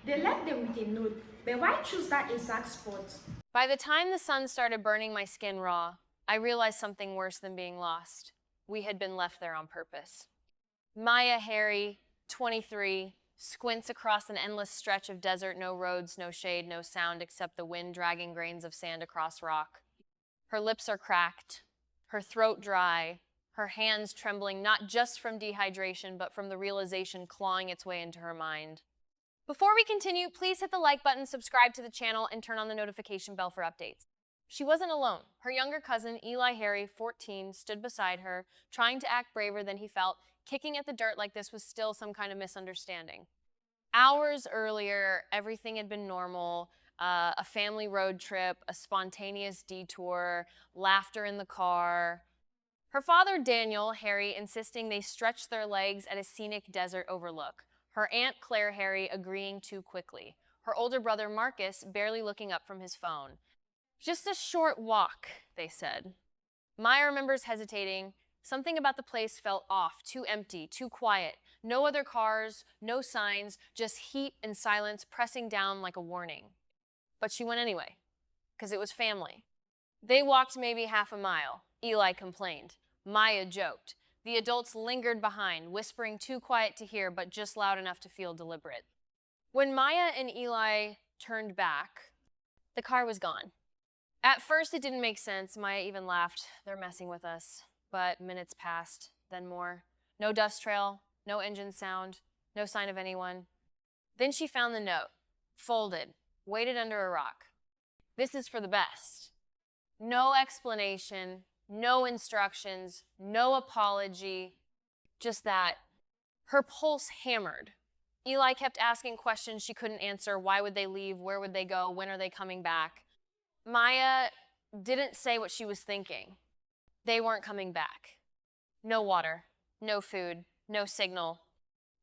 They left them with a note, but why choose that exact spot? By the time the sun started burning my skin raw, I realized something worse than being lost. We had been left there on purpose. Maya Harry, 23, squints across an endless stretch of desert, no roads, no shade, no sound except the wind dragging grains of sand across rock. Her lips are cracked, her throat dry, her hands trembling not just from dehydration, but from the realization clawing its way into her mind. Before we continue, please hit the like button, subscribe to the channel, and turn on the notification bell for updates. She wasn't alone. Her younger cousin, Eli Harry, 14, stood beside her, trying to act braver than he felt, kicking at the dirt like this was still some kind of misunderstanding. Hours earlier, everything had been normal. A family road trip, a spontaneous detour, laughter in the car. Her father, Daniel Harry, insisting they stretch their legs at a scenic desert overlook. Her aunt, Claire Harry, agreeing too quickly. Her older brother, Marcus, barely looking up from his phone. Just a short walk, they said. Maya remembers hesitating. Something about the place felt off, too empty, too quiet. No other cars, no signs, just heat and silence pressing down like a warning. But she went anyway, because it was family. They walked maybe half a mile. Eli complained. Maya joked. The adults lingered behind, whispering too quiet to hear, but just loud enough to feel deliberate. When Maya and Eli turned back, the car was gone. At first, it didn't make sense. Maya even laughed. They're messing with us. But minutes passed, then more. No dust trail, no engine sound, no sign of anyone. Then she found the note, folded, weighted under a rock. This is for the best. No explanation, no instructions, no apology, just that. Her pulse hammered. Eli kept asking questions she couldn't answer. Why would they leave? Where would they go? When are they coming back? Maya didn't say what she was thinking. They weren't coming back. No water, no food, no signal.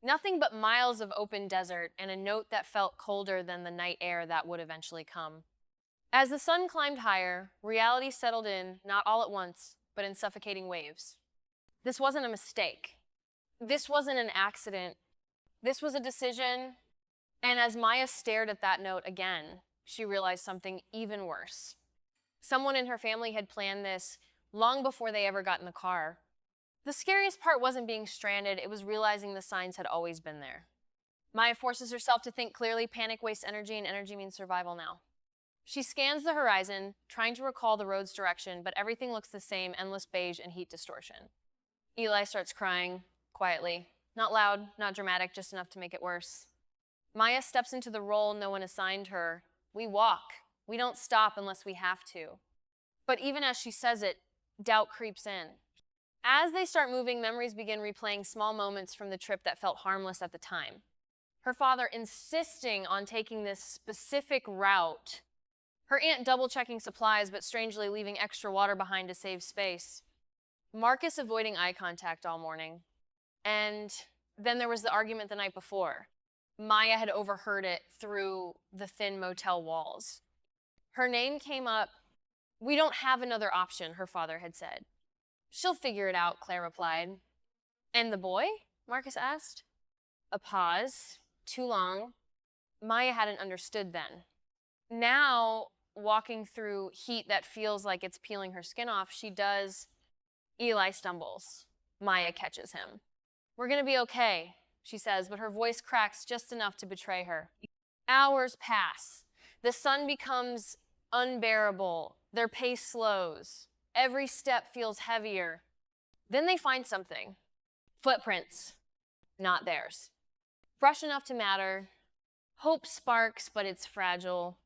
Nothing but miles of open desert and a note that felt colder than the night air that would eventually come. As the sun climbed higher, reality settled in, not all at once, but in suffocating waves. This wasn't a mistake. This wasn't an accident. This was a decision. And as Maya stared at that note again, she realized something even worse. Someone in her family had planned this long before they ever got in the car. The scariest part wasn't being stranded, it was realizing the signs had always been there. Maya forces herself to think clearly. Panic wastes energy, and energy means survival now. She scans the horizon, trying to recall the road's direction, but everything looks the same, endless beige and heat distortion. Eli starts crying, quietly. Not loud, not dramatic, just enough to make it worse. Maya steps into the role no one assigned her. We walk. We don't stop unless we have to. But even as she says it, doubt creeps in. As they start moving, memories begin replaying small moments from the trip that felt harmless at the time. Her father insisting on taking this specific route. Her aunt double-checking supplies, but strangely leaving extra water behind to save space. Marcus avoiding eye contact all morning. And then there was the argument the night before. Maya had overheard it through the thin motel walls. Her name came up. We don't have another option, her father had said. She'll figure it out, Claire replied. And the boy? Marcus asked. A pause. Too long. Maya hadn't understood then. Now, walking through heat that feels like it's peeling her skin off, she does. Eli stumbles. Maya catches him. We're gonna be okay, she says, but her voice cracks just enough to betray her. Hours pass. The sun becomes unbearable. Their pace slows. Every step feels heavier. Then they find something. Footprints. Not theirs. Fresh enough to matter. Hope sparks, but it's fragile.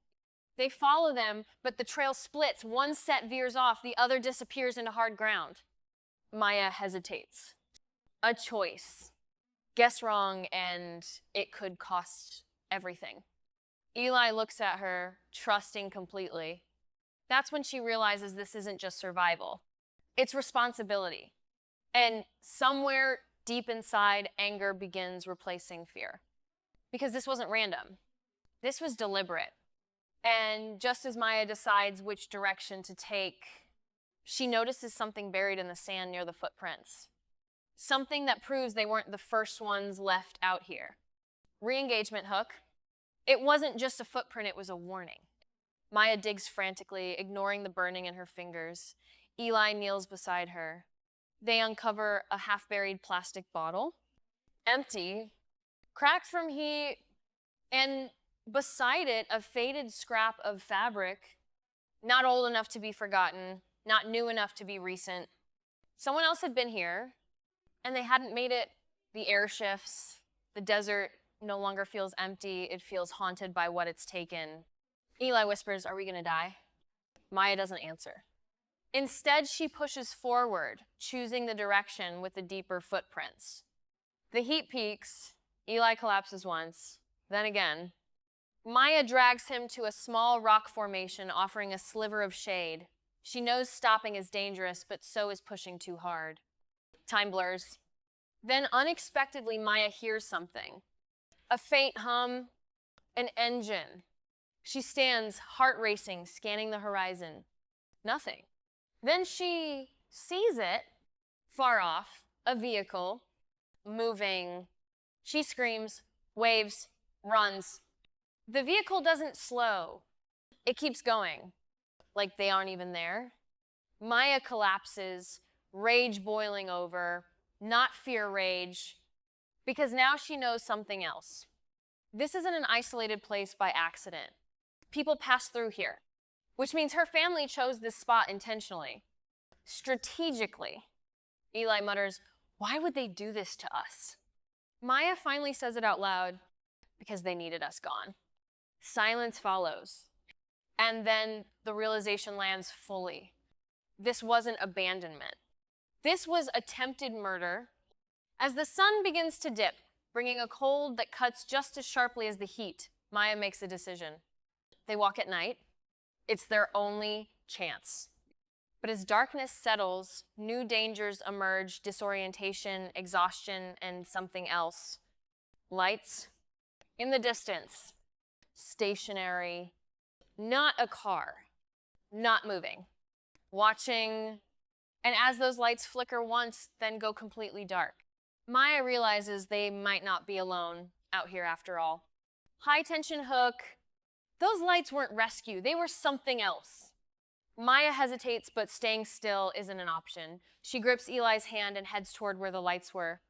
They follow them, but the trail splits. One set veers off, the other disappears into hard ground. Maya hesitates. A choice. Guess wrong, and it could cost everything. Eli looks at her, trusting completely. That's when she realizes this isn't just survival. It's responsibility. And somewhere deep inside, anger begins replacing fear. Because this wasn't random. This was deliberate. And just as Maya decides which direction to take, she notices something buried in the sand near the footprints. Something that proves they weren't the first ones left out here. Re-engagement hook, It wasn't just a footprint, it was a warning. Maya digs frantically, ignoring the burning in her fingers. Eli kneels beside her. They uncover a half-buried plastic bottle, empty, cracked from heat, and beside it, a faded scrap of fabric, not old enough to be forgotten, not new enough to be recent. Someone else had been here, and they hadn't made it. The air shifts, the desert no longer feels empty, it feels haunted by what it's taken. Eli whispers, "Are we gonna die?" Maya doesn't answer. Instead, she pushes forward, choosing the direction with the deeper footprints. The heat peaks, Eli collapses once, then again. Maya drags him to a small rock formation offering a sliver of shade. She knows stopping is dangerous, but so is pushing too hard. Time blurs. Then unexpectedly, Maya hears something. A faint hum, an engine. She stands, heart racing, scanning the horizon. Nothing. Then she sees it, far off, a vehicle, moving. She screams, waves, runs. The vehicle doesn't slow. It keeps going, like they aren't even there. Maya collapses, rage boiling over, not fear rage, because now she knows something else. This isn't an isolated place by accident. People pass through here, which means her family chose this spot intentionally, strategically. Eli mutters, "Why would they do this to us?" Maya finally says it out loud, "Because they needed us gone." Silence follows, and then the realization lands fully. This wasn't abandonment. This was attempted murder. As the sun begins to dip, bringing a cold that cuts just as sharply as the heat, Maya makes a decision. They walk at night. It's their only chance. But as darkness settles, new dangers emerge: disorientation, exhaustion, and something else. Lights. In the distance. Stationary. Not a car. Not moving. Watching. And as those lights flicker once, then go completely dark, Maya realizes they might not be alone out here after all. High tension hook. Those lights weren't rescue. They were something else. Maya hesitates, but staying still isn't an option. She grips Eli's hand and heads toward where the lights were.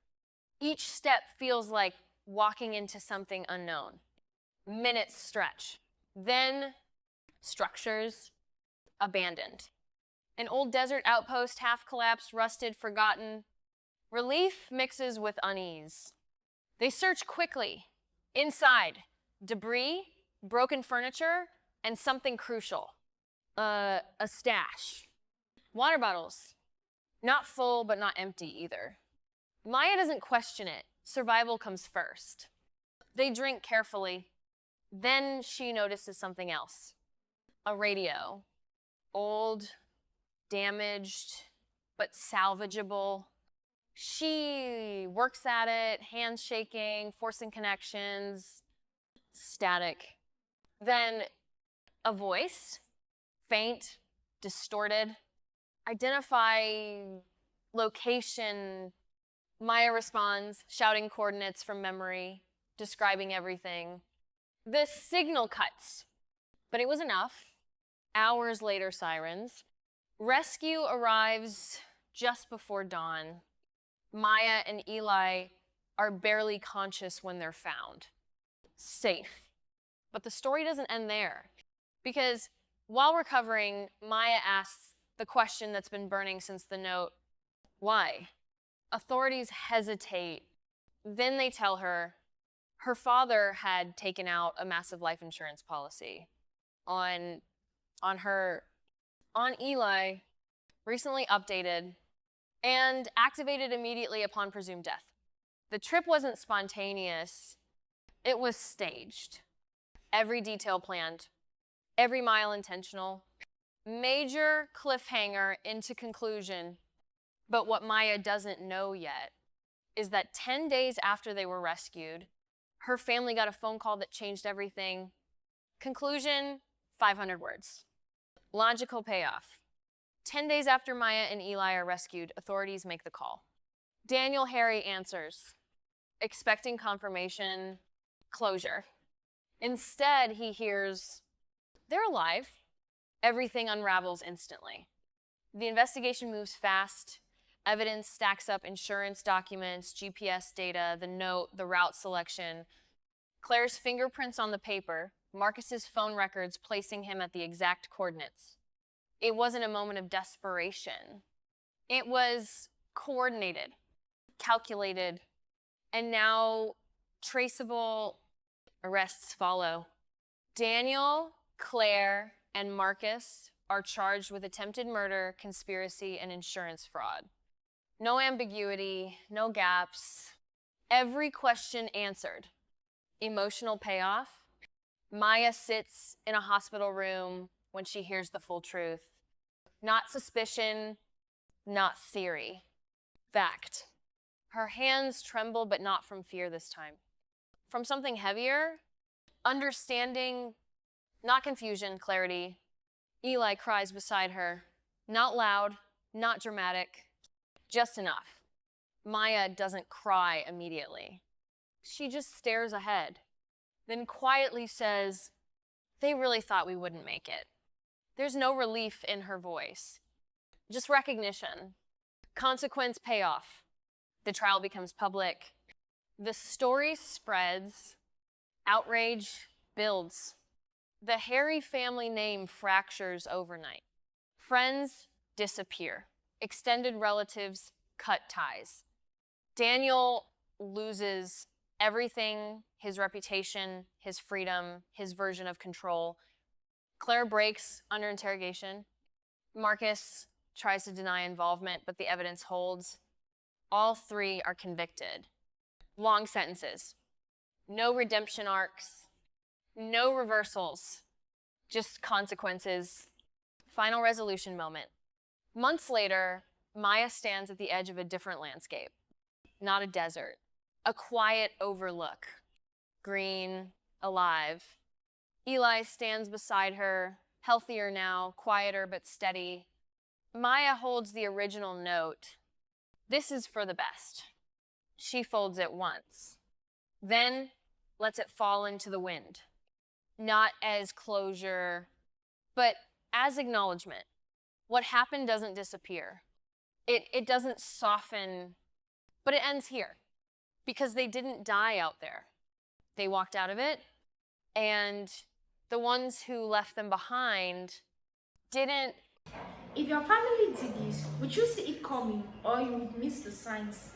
Each step feels like walking into something unknown. Minutes stretch. Then, structures abandoned. An old desert outpost, half collapsed, rusted, forgotten. Relief mixes with unease. They search quickly. Inside, debris, broken furniture, and something crucial. A stash. Water bottles. Not full, but not empty either. Maya doesn't question it. Survival comes first. They drink carefully. Then she notices something else. A radio. Old, damaged, but salvageable. She works at it, hands shaking, forcing connections. Static. Then a voice. Faint, distorted. Identify location. Maya responds, shouting coordinates from memory, describing everything. The signal cuts, but it was enough. Hours later, sirens. Rescue arrives just before dawn. Maya and Eli are barely conscious when they're found. Safe. But the story doesn't end there, because while recovering, Maya asks the question that's been burning since the note, why? Authorities hesitate. Then they tell her her father had taken out a massive life insurance policy on Eli, recently updated, and activated immediately upon presumed death. The trip wasn't spontaneous, it was staged. Every detail planned, every mile intentional. Major cliffhanger into conclusion. But what Maya doesn't know yet is that 10 days after they were rescued, her family got a phone call that changed everything. Conclusion, 500 words. Logical payoff. 10 days after Maya and Eli are rescued, authorities make the call. Daniel Harry answers, expecting confirmation, closure. Instead, he hears, "They're alive." Everything unravels instantly. The investigation moves fast. Evidence stacks up: insurance documents, GPS data, the note, the route selection, Claire's fingerprints on the paper, Marcus's phone records placing him at the exact coordinates. It wasn't a moment of desperation. It was coordinated, calculated, and now traceable. Arrests follow. Daniel, Claire, and Marcus are charged with attempted murder, conspiracy, and insurance fraud. No ambiguity, no gaps. Every question answered. Emotional payoff. Maya sits in a hospital room when she hears the full truth. Not suspicion, not theory. Fact. Her hands tremble, but not from fear this time. From something heavier, understanding, not confusion, clarity. Eli cries beside her. Not loud, not dramatic, just enough. Maya doesn't cry immediately. She just stares ahead, then quietly says, "They really thought we wouldn't make it." There's no relief in her voice, just recognition. Consequence payoff. The trial becomes public. The story spreads. Outrage builds. The Harry family name fractures overnight. Friends disappear. Extended relatives cut ties. Daniel loses everything: his reputation, his freedom, his version of control. Claire breaks under interrogation. Marcus tries to deny involvement, but the evidence holds. All three are convicted. Long sentences. No redemption arcs. No reversals. Just consequences. Final resolution moment. Months later, Maya stands at the edge of a different landscape. Not a desert. A quiet overlook. Green, alive. Eli stands beside her, healthier now, quieter but steady. Maya holds the original note. "This is for the best." She folds it once, then lets it fall into the wind. Not as closure, but as acknowledgement. What happened doesn't disappear. It doesn't soften, but it ends here. Because they didn't die out there. They walked out of it, and the ones who left them behind didn't. If your family did this, would you see it coming or you would miss the signs?